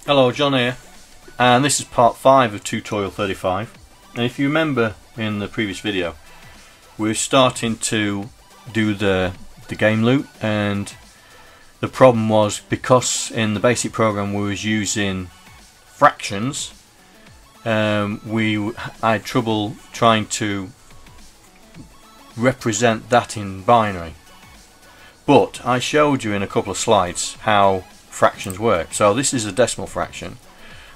Hello, John here, and this is part 5 of tutorial 35. And if you remember in the previous video, we were starting to do the game loop, and the problem was because in the basic program we was using fractions, I had trouble trying to represent that in binary. But I showed you in a couple of slides how fractions work. So this is a decimal fraction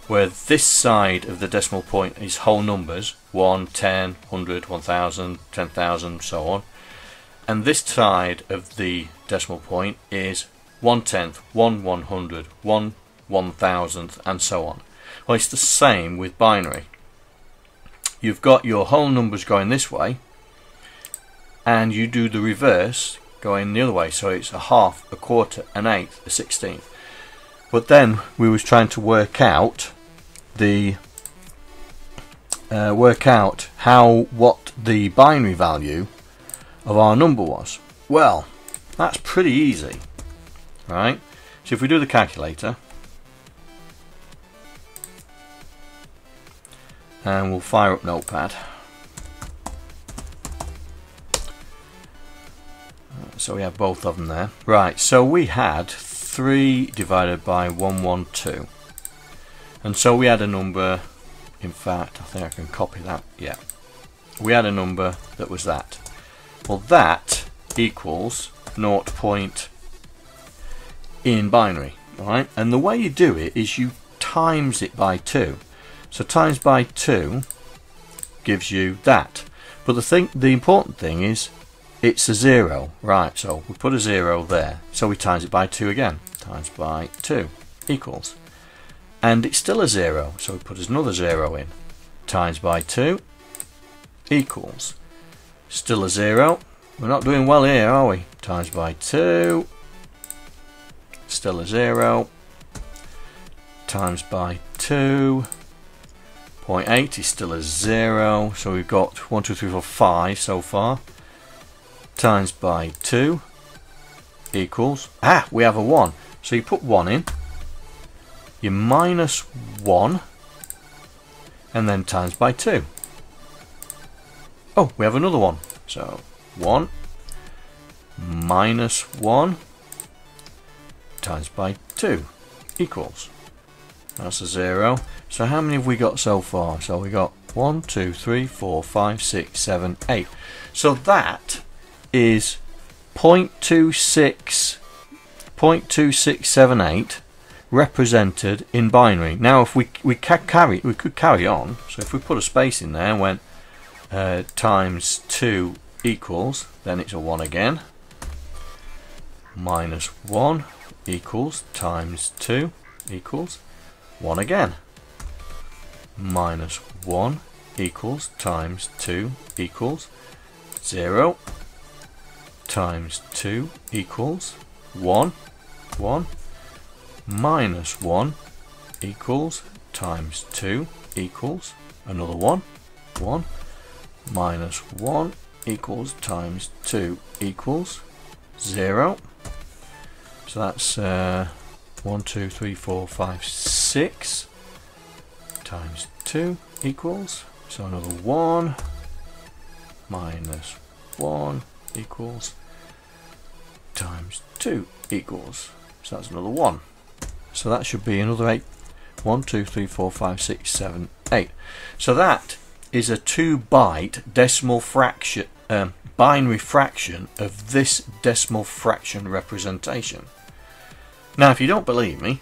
where this side of the decimal point is whole numbers 1, 10, 100, 1000, 10,000, so on, and this side of the decimal point is 1/10, 1 100, 1 1000, and so on. Well, it's the same with binary. You've got your whole numbers going this way and you do the reverse going the other way, so it's a half, a quarter, an eighth, a 16th. But then we was trying to work out what the binary value of our number was. Well, that's pretty easy, right? So if we do the calculator, and we'll fire up Notepad. So we have both of them there. Right, so we had 3 divided by 112, and so we had a number, in fact I think I can copy that, yeah, we had a number that was that. Well, that equals 0 in binary, right? And the way you do it is you times it by 2. So times by 2 gives you that, but the important thing is it's a 0, right? So we put a 0 there, so we times it by 2 again. Times by 2 equals, and it's still a 0, so we put another 0 in. Times by 2 equals, still a 0. We're not doing well here, are we? Times by 2, still a 0. Times by 2, 0.8 is still a 0, so we've got 1 2 3 4 5 so far. Times by 2 equals, we have a 1. So you put 1 in, you minus 1, and then times by 2. Oh, we have another 1. So 1 minus 1 times by 2 equals, that's a 0. So how many have we got so far? So we got 1 2 3 4 5 6 7 8. So that is 0.2678 represented in binary. Now if we could carry on, so if we put a space in there and went times 2 equals, then it's a 1 again, minus 1 equals, times 2 equals 1 again, minus 1 equals, times 2 equals 0, times 2 equals 1, 1, minus 1 equals, times 2 equals another 1, 1, minus 1 equals, times 2 equals 0. So that's 1 2 3 4 5 6 times 2 equals, so another 1, minus 1 equals, times 2 equals, so that's another 1. So that should be another 8. 1 2 3 4 5 6 7 8. So that is a 2-byte decimal fraction, binary fraction of this decimal fraction representation. Now if you don't believe me,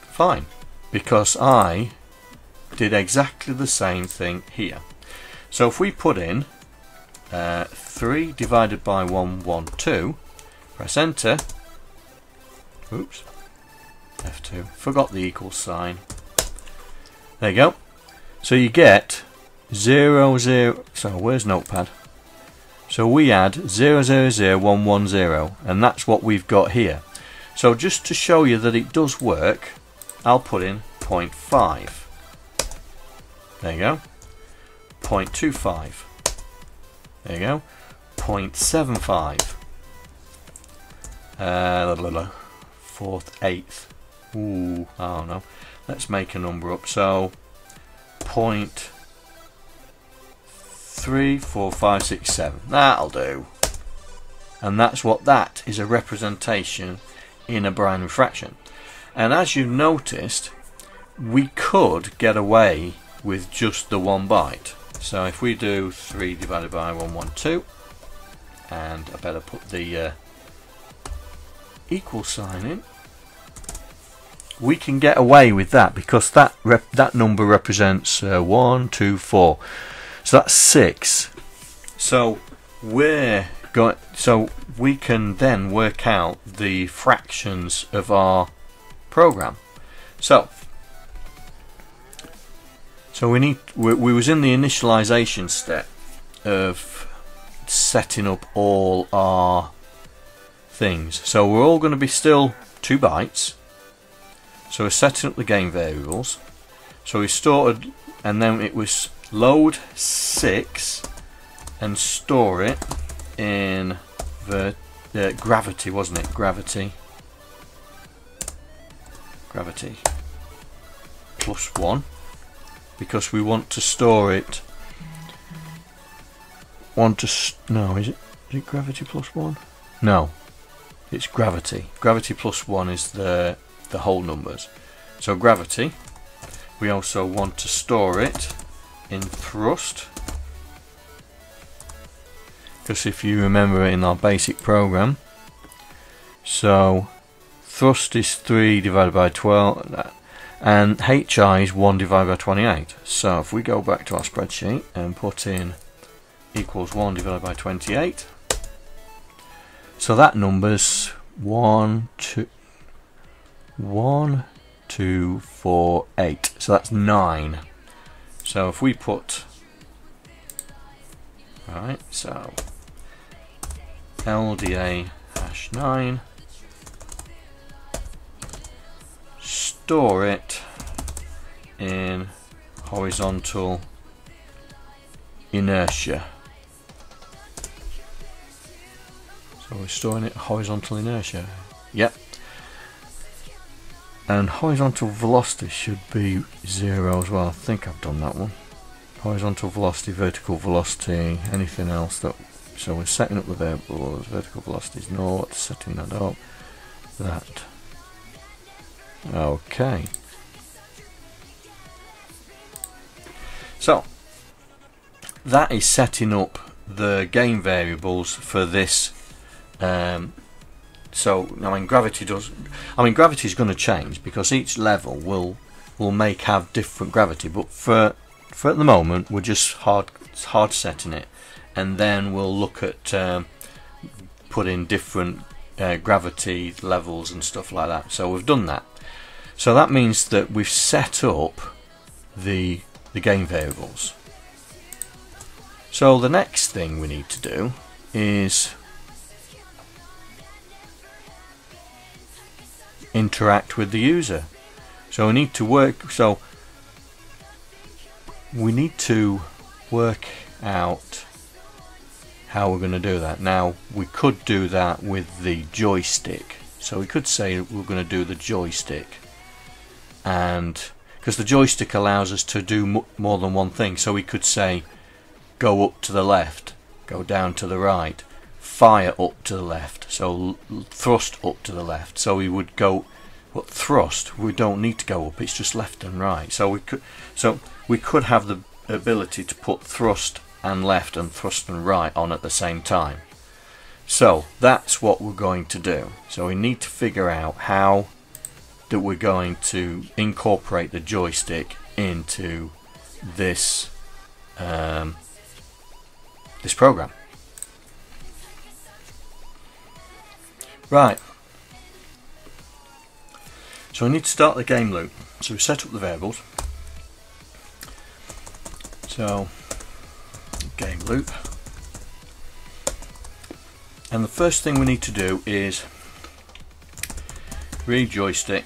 fine, because I did exactly the same thing here. So if we put in 3 divided by 112, press enter, oops, F2, forgot the equal sign, there you go. So you get 0 0, so where's Notepad? So we add 0 0 0 1 1 0, and that's what we've got here. So just to show you that it does work, I'll put in 0.5, there you go, 0.25, there you go, 0.75, 4/8, ooh, I don't know, let's make a number up. So 0.34567, that'll do. And that's what that is, a representation in a binary fraction. And as you noticed, we could get away with just the 1 byte. So if we do 3 divided by 112, and I better put the equal sign in, we can get away with that because that number represents 1, 2, 4. So that's 6. So we can then work out the fractions of our program. So we was in the initialization step of setting up all our things. So we're all going to be still 2 bytes. So we're setting up the game variables. So we started, and then it was load 6 and store it in the gravity, wasn't it? Gravity plus 1, because we want to store it. No, is it gravity plus 1? No, it's gravity. Gravity plus 1 is the whole numbers. So gravity, we also want to store it in thrust, because if you remember in our basic program, so thrust is 3 divided by 12 and HI is 1 divided by 28. So if we go back to our spreadsheet and put in equals 1 divided by 28, so that number's 1, 2, 4, 8. So that's 9. So if we put, right, so LDA #9, store it in horizontal inertia. So we're storing it horizontal inertia. Yep. And horizontal velocity should be 0 as well. I think I've done that one. Horizontal velocity, vertical velocity, anything else that. So we're setting up the variables. Vertical velocity is 0. Setting that up. That. Okay. So that is setting up the game variables for this. So I mean, gravity is going to change because each level will have different gravity. But for at the moment, we're just hard setting it, and then we'll look at putting different gravity levels and stuff like that. So we've done that. So that means that we've set up the game variables. So the next thing we need to do is interact with the user. So we need to work out how we're going to do that. Now we could do that with the joystick. So we could say we're going to do the joystick, and because the joystick allows us to do more than one thing, so we could say go up to the left, go down to the right, fire up to the left, so thrust up to the left. So we would go, but thrust, we don't need to go up, it's just left and right. So we could have the ability to put thrust and left and thrust and right on at the same time. So that's what we're going to do. So we need to figure out how that we're going to incorporate the joystick into this this program. Right. So we need to start the game loop. So we set up the variables. So game loop. And the first thing we need to do is read joystick.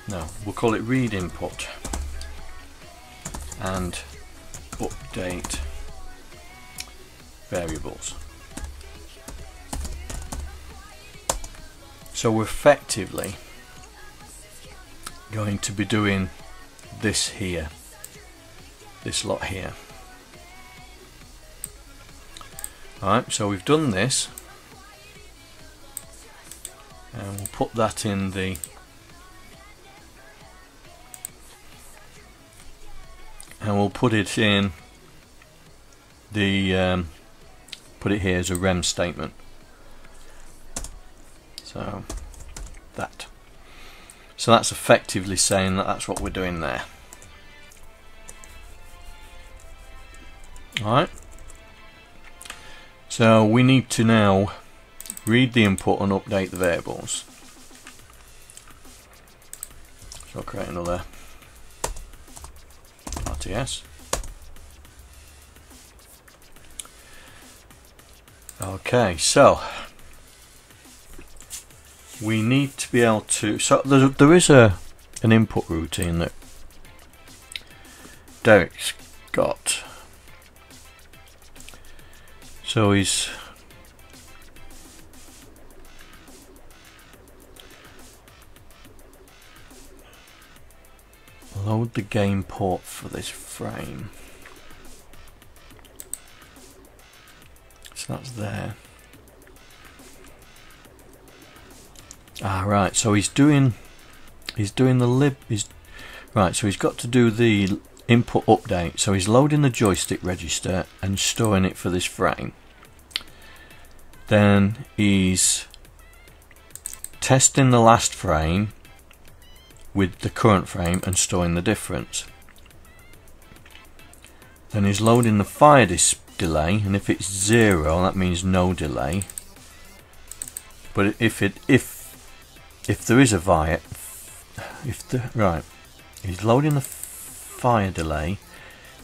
No, we'll call it read input and update variables. So we're effectively going to be doing this here, this lot here. Alright, so we've done this, and we'll put that in the and we'll put it in the put it here as a rem statement. So that's effectively saying that that's what we're doing there. Alright, so we need to now read the input and update the variables. So I'll create another RTS. Okay, so we need to be able to, so there is an input routine that Derek's got. So he's load the game port for this frame. So that's there. Right, so he's doing the right, so he's got to do the input update. So he's loading the joystick register and storing it for this frame. Then he's testing the last frame with the current frame and storing the difference. Then he's loading the fire delay, and if it's 0, that means no delay. But if there is a fire, right, he's loading the fire delay.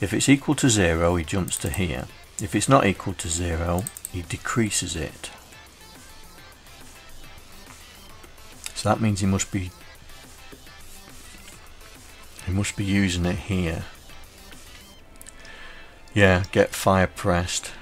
If it's equal to 0, he jumps to here. If it's not equal to 0, he decreases it. So that means he must be using it here. Yeah, get fire pressed.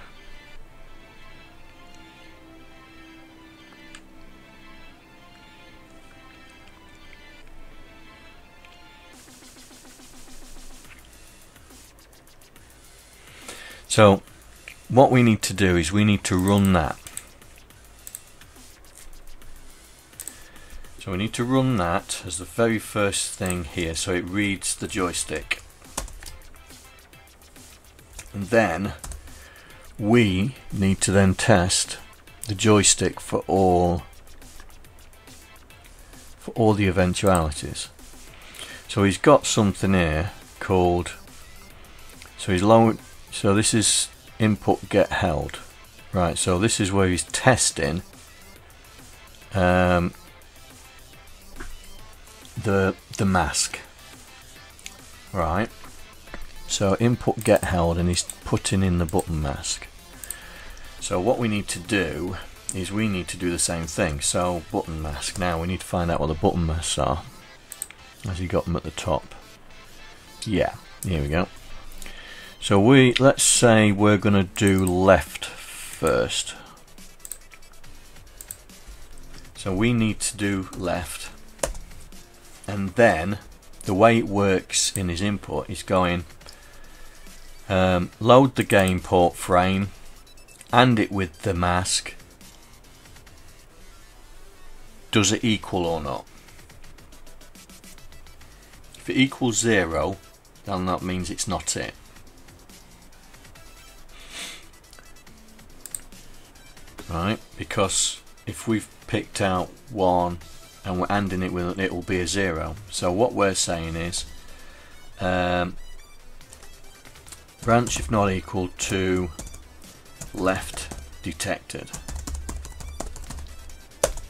So what we need to do is we need to run that. So we need to run that as the very first thing here, so it reads the joystick. And then we need to then test the joystick for all the eventualities. So he's got something here called, so he's low, so this is input get held, right? So this is where he's testing the mask, right? So input get held, and he's putting in the button mask. So what we need to do is we need to do the same thing. So button mask. Now we need to find out what the button masks are. Has he got them at the top? Yeah, here we go. So let's say we're going to do left first. So we need to do left, and then the way it works in his input is going load the game port frame and it with the mask. Does it equal or not? If it equals 0, then that means it's not it. Right, because if we've picked out 1 and we're ANDing it with it, will be a 0. So what we're saying is branch if not equal to left detected.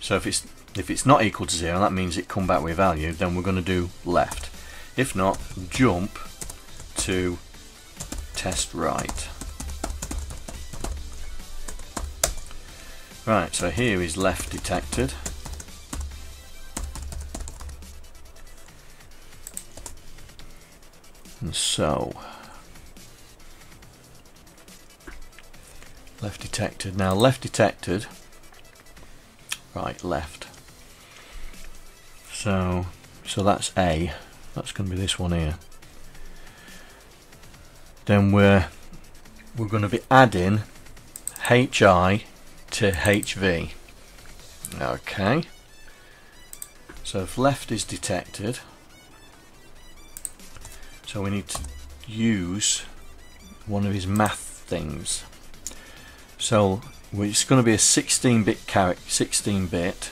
So if it's not equal to 0, that means it come back with value, then we're going to do left. If not, jump to test right. Right, so here is left detected. And so left detected. Now left detected, right, left. So that's A. That's going to be this one here. Then we're going to be adding HI to HV. Okay. So if left is detected, so we need to use one of his math things. So it's going to be a 16-bit character, 16-bit.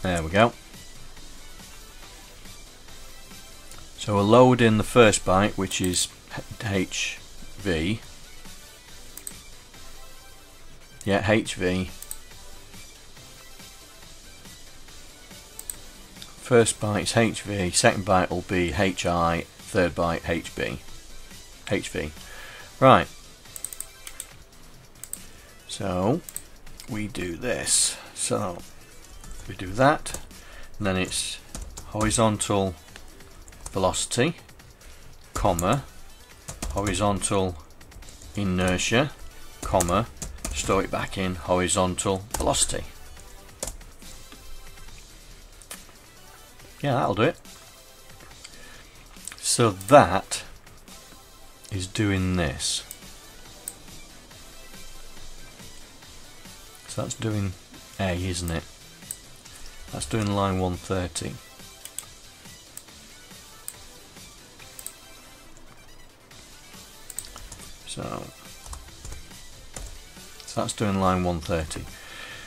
There we go. So we'll load in the first byte, which is HV. Yeah, HV. First byte is HV, second byte will be HI, third byte HV. Right. So we do this. So we do that, and then it's horizontal velocity, comma, horizontal inertia, comma, store it back in horizontal velocity. Yeah, that'll do it. So that is doing this. So that's doing A, isn't it? That's doing line 130. So that's doing line 130.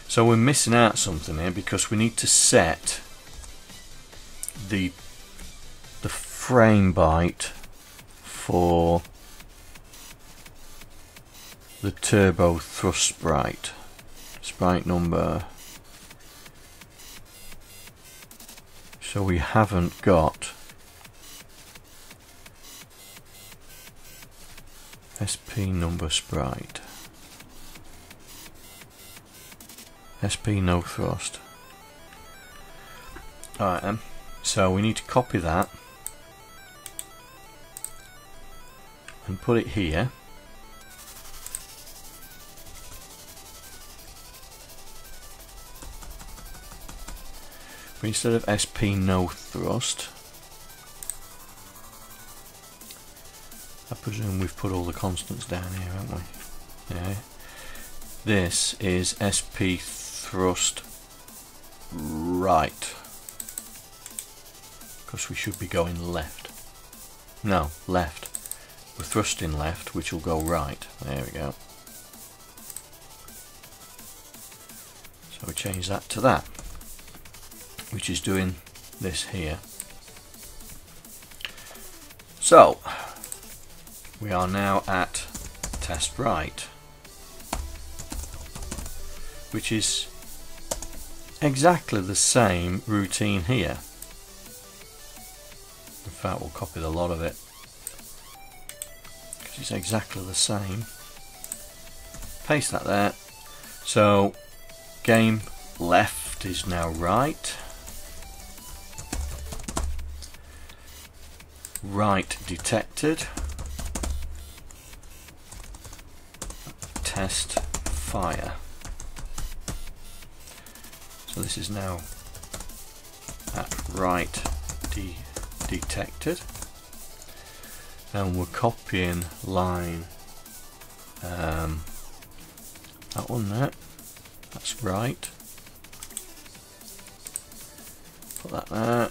So we're missing out something here because we need to set the frame byte for the turbo thrust sprite. Sprite number. So we haven't got SP number sprite. SP no thrust. Alright then. So we need to copy that and put it here. But instead of SP no thrust, I presume we've put all the constants down here, haven't we? Yeah. This is SP thrust right. Because we should be going left. No, left. We're thrusting left, which will go right. There we go. So we change that to that, which is doing this here. So we are now at test right, which is exactly the same routine here. In fact, we'll copy the lot of it because it's exactly the same. Paste that there. So game left is now right. Right detected. Test fire. So this is now at right detected, and we're copying line that one there. That's right. Put that there.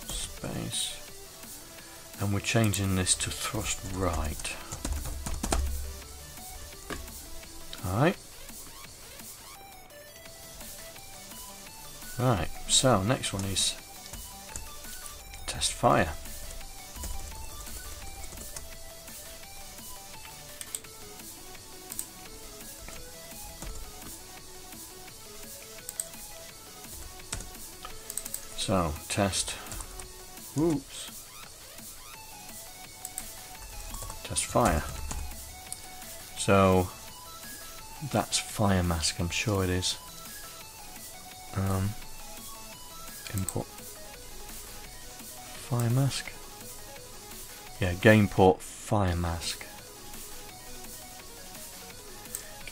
Space. And we're changing this to thrust right. Alright. Right, so next one is test fire. So test, oops, test fire. So that's fire mask, I'm sure it is. Import fire mask. Yeah, game port fire mask.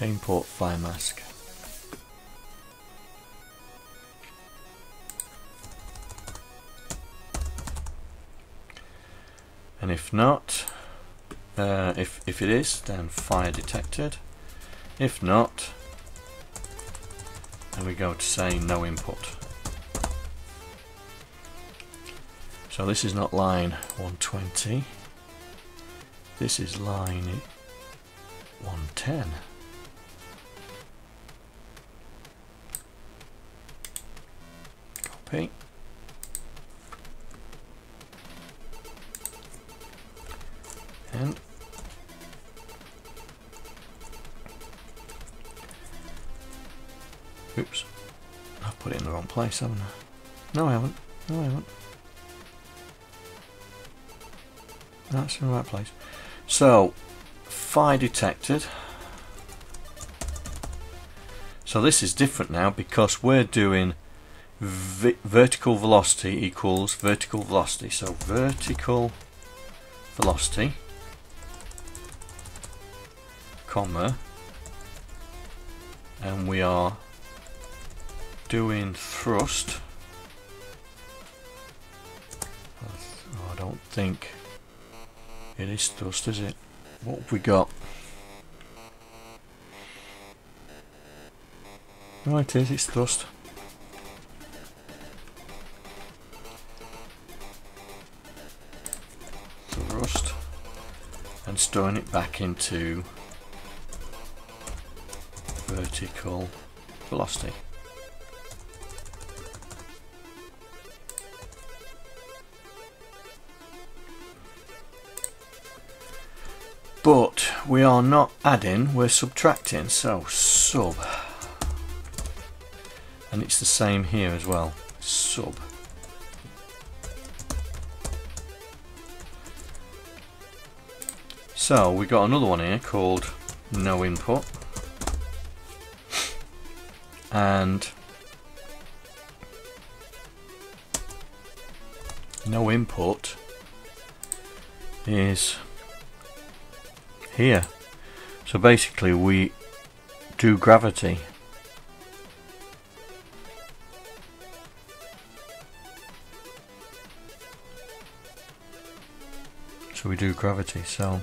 Okay, import fire mask. And if not, if it is, then fire detected. If not, then we go to say no input. So this is not line 120. This is line 110. Copy. And oops, I've put it in the wrong place, haven't I? No, I haven't. No, I haven't. That's in the right place. So, fire detected. So this is different now because we're doing vertical velocity equals vertical velocity. So vertical velocity, comma, and we are doing thrust. Oh, I don't think it is thrust, is it? What have we got? Oh, it is, it's thrust. Thrust. And storing it back into vertical velocity. But we are not adding, we're subtracting, so sub. And it's the same here as well, sub. So we got another one here called no input. And no input is here. So basically we do gravity. So we do gravity, so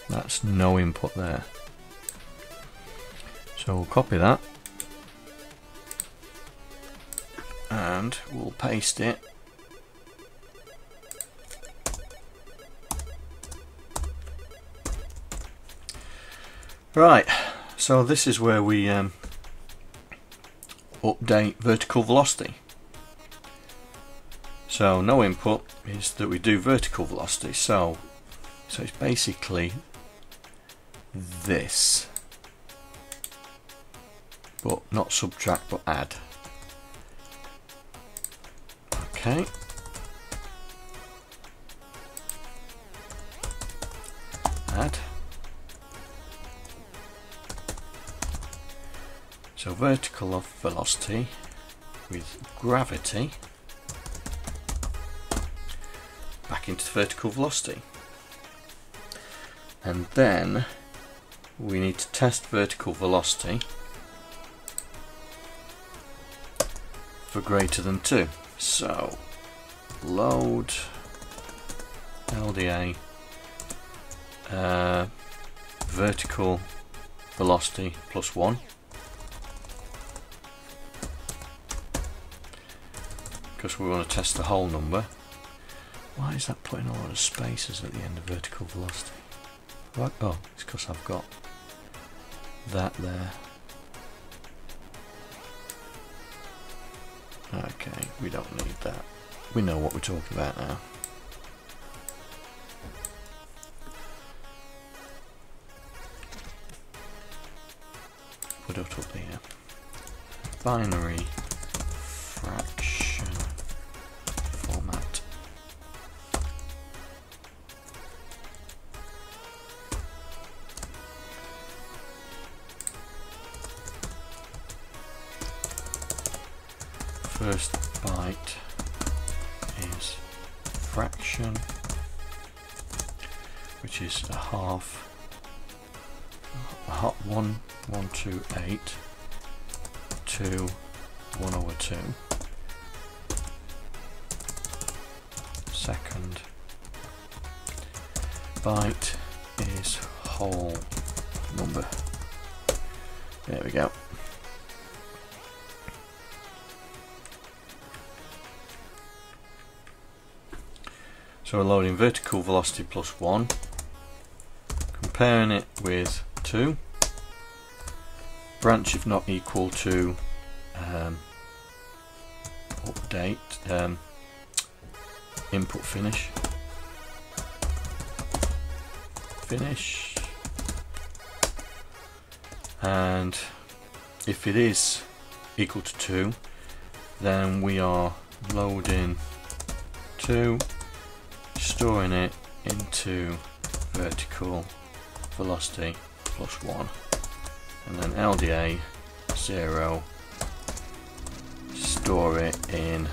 that's no input there. So we'll copy that and we'll paste it . Right, so this is where we update vertical velocity. So no input is that we do vertical velocity, so it's basically this, but not subtract but add. Okay. Add. So vertical of velocity with gravity back into vertical velocity. And then we need to test vertical velocity for greater than 2. So load LDA vertical velocity plus 1. Because we want to test the whole number. Why is that putting a lot of spaces at the end of vertical velocity? What? Oh, it's because I've got that there. Okay, we don't need that. We know what we're talking about now. Put it up here. Binary fraction format. First byte is fraction, which is a half hot 128 to 1/2. Second byte is whole number. There we go. So we're loading vertical velocity plus 1, comparing it with 2, branch if not equal to, update, input finish, and if it is equal to 2, then we are loading 2, storing it into vertical velocity plus 1, and then LDA 0, store it in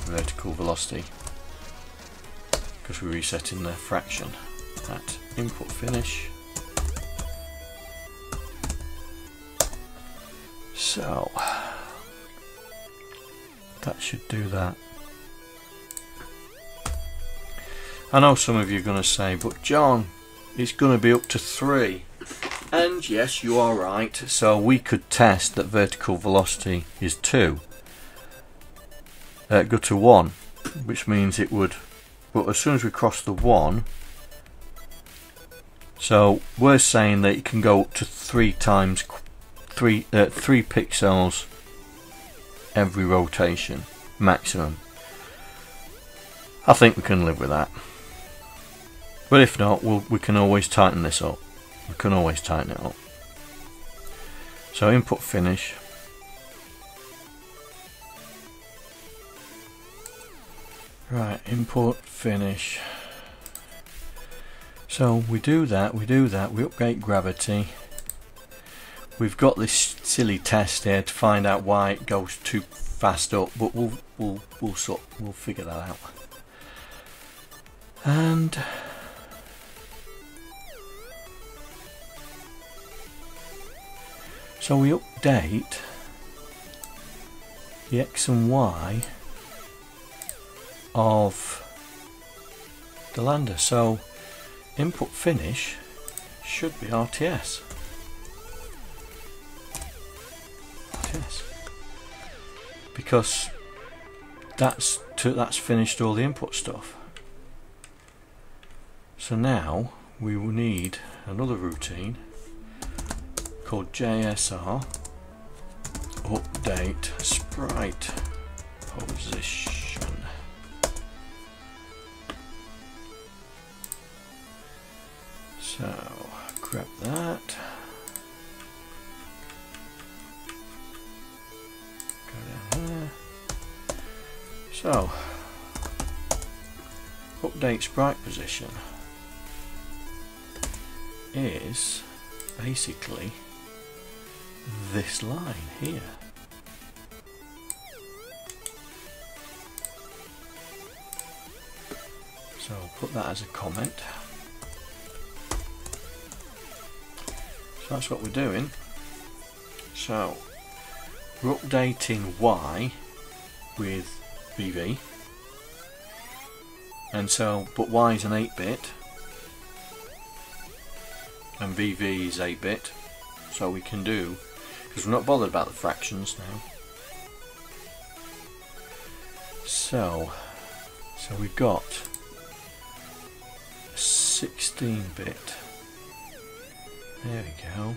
vertical velocity because we're resetting the fraction at input finish. So that should do that. I know some of you are going to say, but John, it's going to be up to 3. And yes, you are right. So we could test that vertical velocity is 2. Go to 1, which means it would, but as soon as we cross the 1, so we're saying that it can go up to 3 pixels every rotation maximum. I think we can live with that. But if not, we can always tighten this up. We can always tighten it up. So input finish. Right, input finish. So we do that, we update gravity. We've got this silly test here to find out why it goes too fast up, but we'll figure that out. And so we update the X and Y of the lander. So input finish should be RTS. Because that's finished all the input stuff. So now we will need another routine called JSR update sprite position. So grab that. So, update sprite position is basically this line here. So put that as a comment. So that's what we're doing. So we're updating Y with VV, and so, but Y is an 8-bit and VV is 8-bit, so we can do, because we're not bothered about the fractions now. So we've got 16-bit. There we go.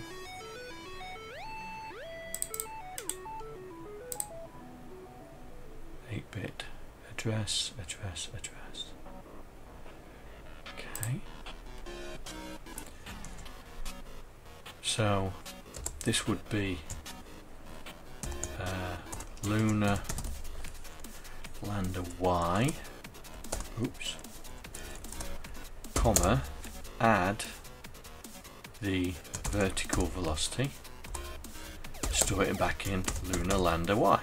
Bit address. Okay. So this would be Lunar Lander Y. Oops. Comma. Add the vertical velocity. Store it back in Lunar Lander Y.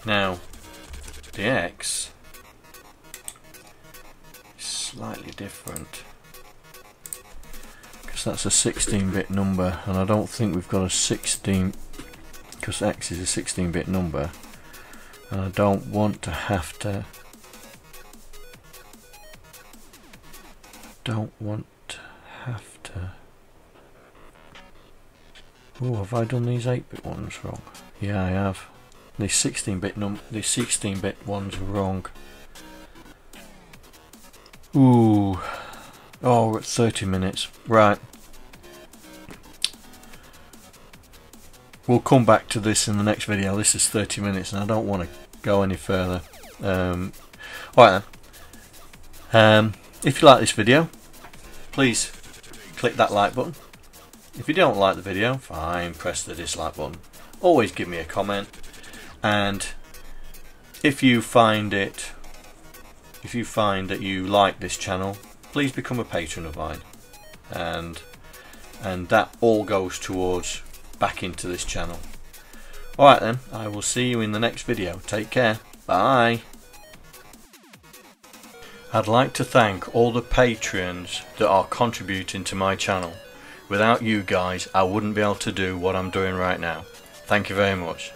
Now the X is slightly different because that's a 16-bit number, and I don't think we've got a 16, because X is a 16-bit number, and I don't want to have to. Oh, have I done these 8-bit ones wrong? Yeah, I have. The 16-bit ones are wrong. Ooh. Oh, we're at 30 minutes. Right. We'll come back to this in the next video. This is 30 minutes and I don't want to go any further. Alright then. If you like this video, please click that like button. If you don't like the video, fine, press the dislike button. Always give me a comment, and if you find that you like this channel, please become a patron of mine, and that all goes towards back into this channel. Alright then, I will see you in the next video. Take care. Bye. I'd like to thank all the patrons that are contributing to my channel. Without you guys, I wouldn't be able to do what I'm doing right now. Thank you very much.